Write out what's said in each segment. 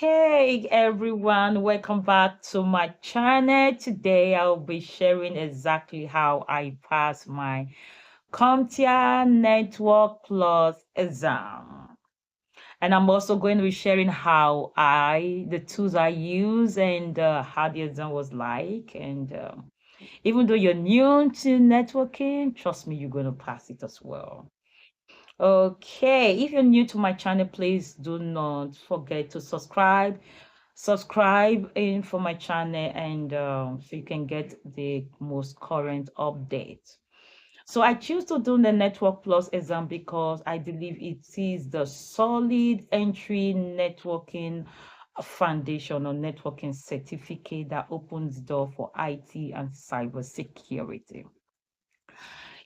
Hey everyone, welcome back to my channel. Today I'll be sharing exactly how I passed my CompTIA Network Plus exam. And I'm also going to be sharing the tools I use and how the exam was like. And even though you're new to networking, trust me, you're going to pass it as well. Okay, if you're new to my channel, please do not forget to subscribe in for my channel and so you can get the most current update. So I choose to do the Network Plus exam because I believe it is the solid entry networking foundation or networking certificate that opens door for IT and cybersecurity.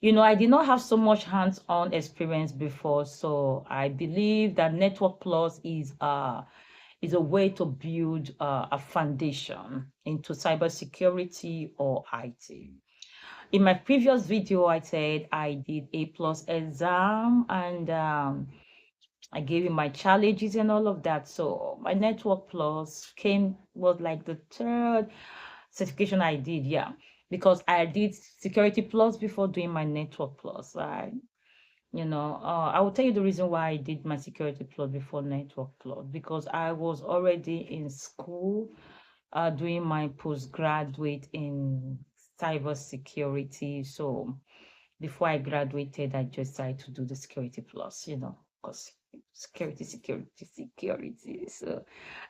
I did not have so much hands-on experience before, so I believe that Network Plus is a way to build a foundation into cybersecurity or IT. In my previous video, I said I did A plus exam and I gave you my challenges and all of that. So my Network Plus was like the third certification I did, yeah, because I did Security Plus before doing my Network Plus. I will tell you the reason why I did my Security Plus before Network Plus because I was already in school doing my postgraduate in cybersecurity. So before I graduated, I just decided to do the Security Plus, because security. So,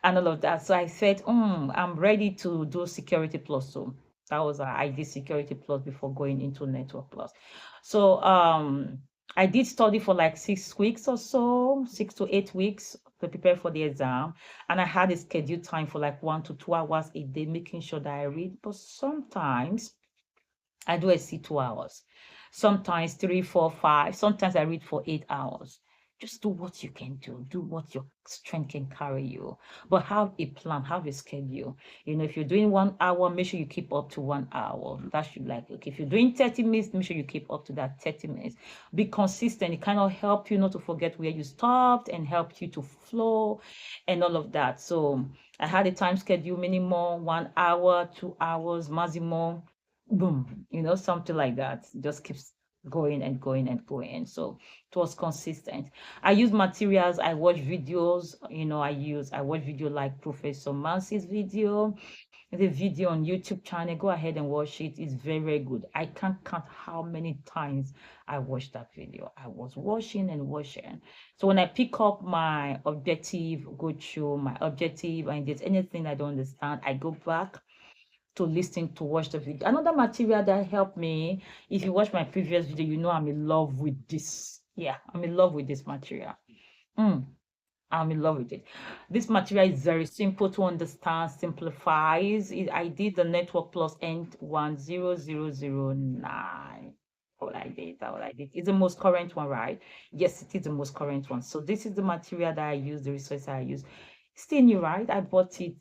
and all of that. So I said, I'm ready to do Security Plus. So that was I did Security Plus before going into Network Plus. So I did study for like 6 weeks or so, 6 to 8 weeks to prepare for the exam. And I had a scheduled time for like 1 to 2 hours a day, making sure that I read. But sometimes I do exceed 2 hours. Sometimes three, four, five. Sometimes I read for 8 hours. Just do what you can do. Do what your strength can carry you. But have a plan, have a schedule. If you're doing 1 hour, make sure you keep up to 1 hour. That should okay. If you're doing 30 minutes, make sure you keep up to that 30 minutes. Be consistent. It kind of help you not to forget where you stopped and help you to flow and all of that. So I had a time schedule minimum 1 hour, 2 hours maximum boom, something like that. Just keeps going and going and going. So it was consistent. I use materials, I watch videos, I watch video like Professor Mansi's video. The video on YouTube channel. Go ahead and watch it. It's very, very good. I can't count how many times I watched that video. I was watching and watching. So when I pick up my objective, go through my objective, and there's anything I don't understand, I go back to listen to watch the video. Another material that helped me, if you watch my previous video, I'm in love with this. Yeah, I'm in love with this material. Mm, I'm in love with it. This material is very simple to understand, simplifies. I did the Network Plus End 10009. All I did. It's the most current one, right? Yes, it is the most current one. So this is the material that I use, the resource I use. Still new, right? I bought it,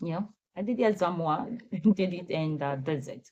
yeah, I did the exam one, did it and that's it.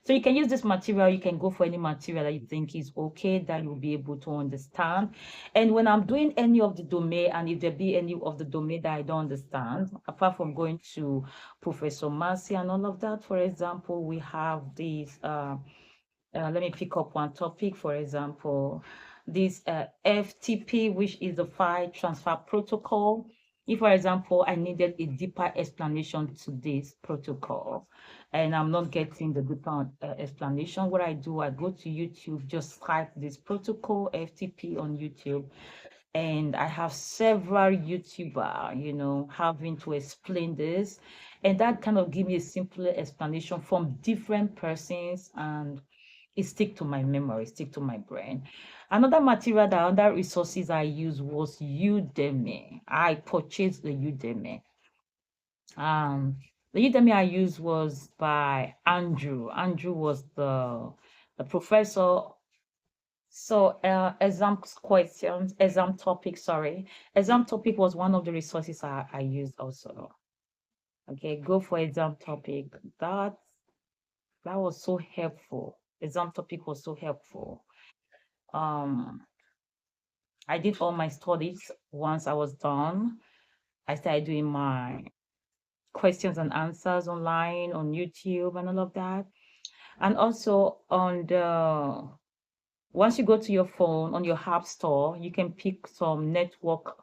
So you can use this material. You can go for any material that you think is okay, that you'll be able to understand. And when I'm doing any of the domain, and if there be any of the domain that I don't understand, apart from going to Professor Marcy and all of that, for example, we have these, let me pick up one topic, for example, this FTP, which is the file transfer protocol. If, for example, I needed a deeper explanation to this protocol and I'm not getting the deeper explanation, what I do, I go to YouTube, just type this protocol FTP on YouTube, and I have several YouTuber, having to explain this, and that kind of give me a simpler explanation from different persons, and it stick to my memory, stick to my brain. Another material, the other resources I used was Udemy. I purchased the Udemy. Um, the Udemy I used was by Andrew. Andrew was the professor. So exam topic, sorry. Exam topic was one of the resources I used also. Okay, go for exam topic. That was so helpful. Exam topic was so helpful. Um, I did all my studies once I was done. I started doing my questions and answers online on YouTube and all of that. And also on the once you go to your phone on your app store, you can pick some network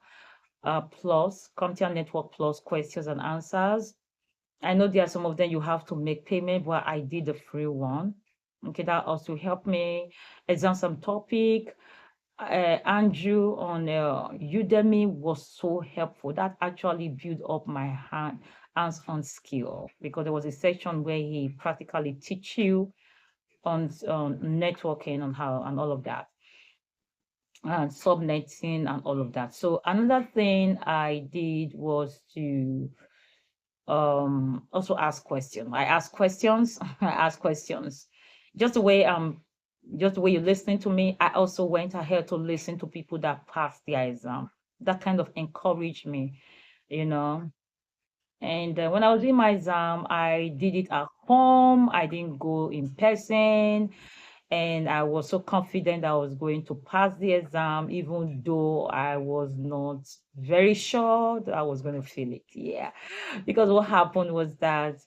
plus CompTIA Network Plus questions and answers. I know there are some of them you have to make payment, but I did the free one. Okay, that also helped me exam some topic. Andrew on Udemy was so helpful. That actually built up my hands-on skill, because there was a section where he practically teach you on networking and how and all of that, and subnetting and all of that. So another thing I did was to also ask questions. I ask questions. I ask questions. Just the way just the way you're listening to me, I also went ahead to listen to people that passed their exam. That kind of encouraged me, you know. And when I was doing my exam, I did it at home. I didn't go in person. And I was so confident I was going to pass the exam, even though I was not very sure that I was going to fail it. Yeah. Because what happened was that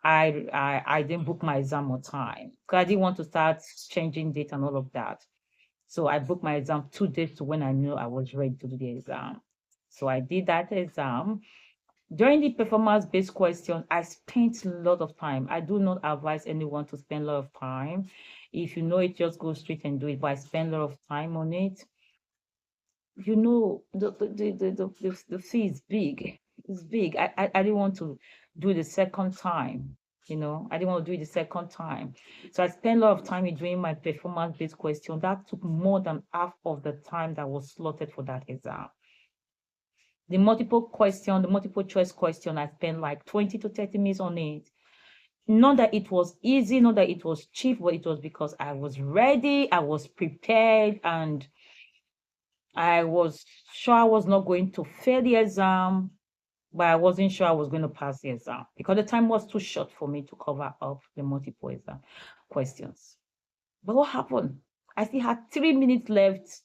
I didn't book my exam on time, because I didn't want to start changing date and all of that. So I booked my exam 2 days to when I knew I was ready to do the exam. So I did that exam. During the performance-based question, I spent a lot of time. I do not advise anyone to spend a lot of time. If you know it, just go straight and do it. But I spend a lot of time on it. You know, the fee is big. It's big. I didn't want to do it the second time. You know, I didn't want to do it the second time. So I spent a lot of time in doing my performance-based question. That took more than half of the time that was slotted for that exam. The multiple choice question, I spent like 20 to 30 minutes on it. Not that it was easy, not that it was cheap, but it was because I was ready, I was prepared, and I was sure I was not going to fail the exam, but I wasn't sure I was going to pass the exam because the time was too short for me to cover up the multiple exam questions. But what happened? I still had 3 minutes left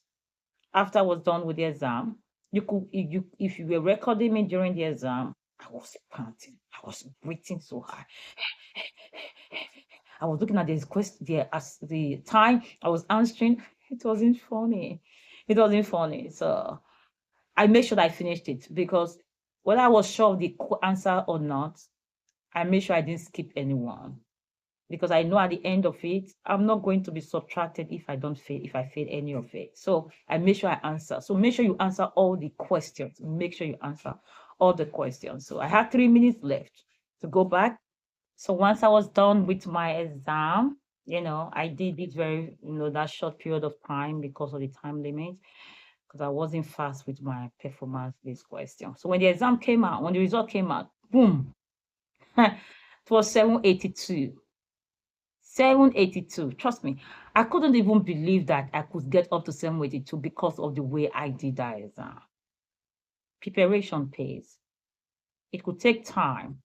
after I was done with the exam. If you were recording me during the exam, I was panting. I was breathing so hard. I was looking at this question as the time I was answering. It wasn't funny. It wasn't funny. So I made sure that I finished it, because whether I was sure of the answer or not, I made sure I didn't skip anyone, because I know at the end of it, I'm not going to be subtracted if I fail any of it. So I make sure I answer. So make sure you answer all the questions. Make sure you answer all the questions. So I had 3 minutes left to go back. So once I was done with my exam, I did it very, that short period of time because of the time limit, because I wasn't fast with my performance-based question. So when the exam came out, when the result came out, boom, it was 782. 782. Trust me, I couldn't even believe that I could get up to 782 because of the way I did that exam. Preparation pays. It could take time.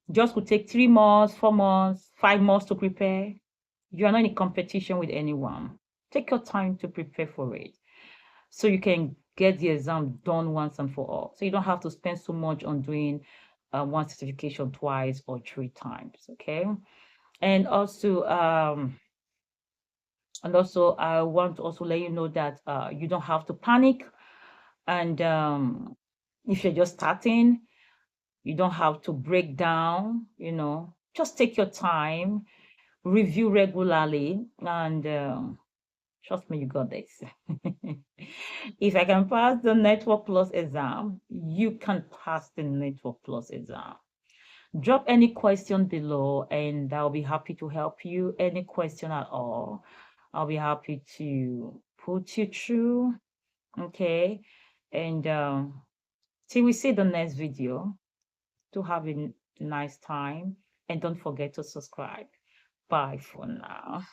Just could take 3 months, 4 months, 5 months to prepare. You are not in competition with anyone. Take your time to prepare for it, so you can get the exam done once and for all. So you don't have to spend so much on doing one certification twice or 3 times. Okay. And also, I want to also let you know that you don't have to panic. And if you're just starting, you don't have to break down, just take your time, review regularly, and trust me, you got this. If I can pass the Network Plus exam, you can pass the Network Plus exam. Drop any question below and I'll be happy to help you. Any question at all, I'll be happy to put you through. Okay. And till we see the next video, to have a nice time, and don't forget to subscribe. Bye for now.